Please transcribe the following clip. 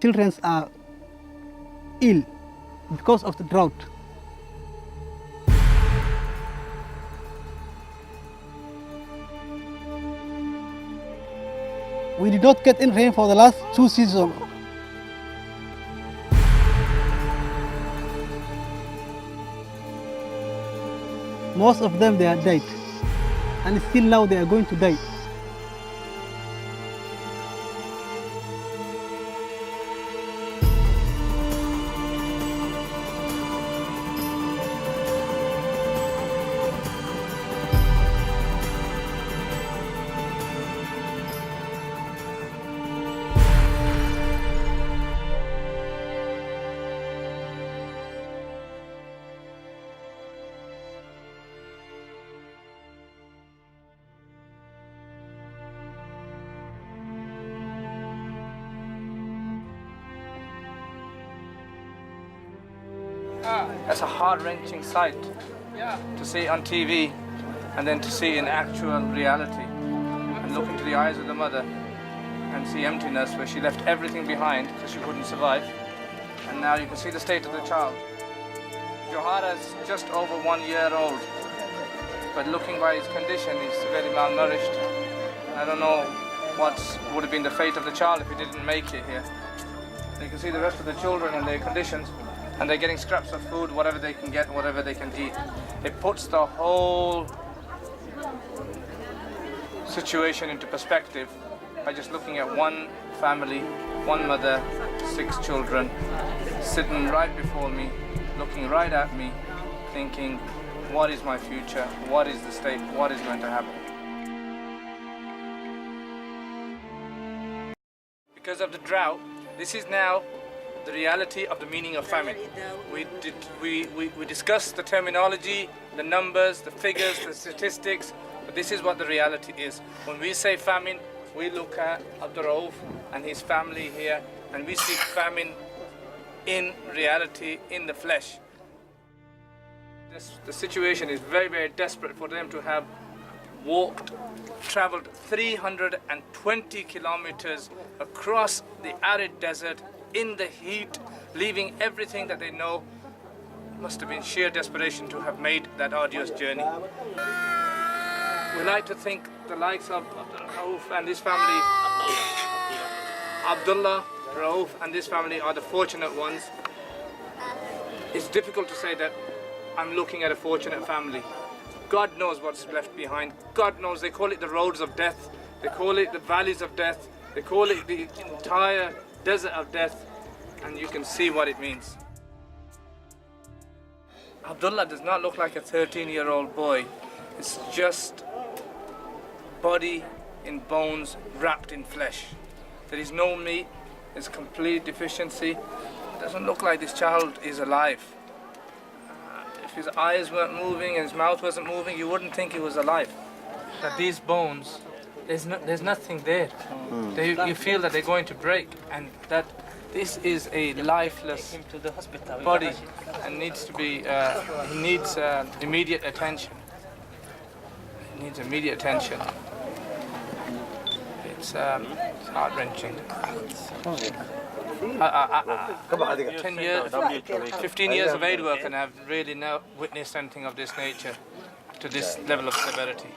children are ill because of the drought. We did not get any rain for the last 2 seasons. Most of them, they are dead, and still now they are going to die. That's a heart-wrenching sight to see on TV and then to see in actual reality, and look into the eyes of the mother and see emptiness where she left everything behind because she couldn't survive, and now you can see the state of the child. Johara's just over 1 year old, but looking by his condition, he's severely malnourished. I don't know what would have been the fate of the child if he didn't make it here. You can see the rest of the children and their conditions, and they're getting scraps of food, whatever they can get, whatever they can eat. It puts the whole situation into perspective by just looking at one family, one mother, 6 children, sitting right before me, looking right at me, thinking, what is my future? What is the state? What is going to happen? Because of the drought, this is now the reality of the meaning of famine. We discussed the terminology, the numbers, the figures, the statistics, but this is what the reality is. When we say famine, we look at Abdullah and his family here, and we see famine in reality, in the flesh. The situation is very, very desperate for them to have traveled 320 kilometers across the arid desert in the heat, leaving everything that they know. It must have been sheer desperation to have made that arduous journey. We like to think the likes of Rauf and his family, Abdullah, Rauf and this family are the fortunate ones. It's difficult to say that I'm looking at a fortunate family. God knows what's left behind. God knows. They call it the roads of death. They call it the valleys of death. They call it the entire desert of death, and you can see what it means. Abdullah does not look like a 13-year-old boy. It's just body in bones wrapped in flesh. There is no meat. There's complete deficiency. It doesn't look like this child is alive. If his eyes weren't moving and his mouth wasn't moving, you wouldn't think he was alive. That these bones, there's nothing there. You feel that they're going to break, and that this is a lifeless body and needs to be, he needs immediate attention. He needs immediate attention. It's heart-wrenching. 10 years, 15 years of aid work, and I've really not witnessed anything of this nature to this level of severity.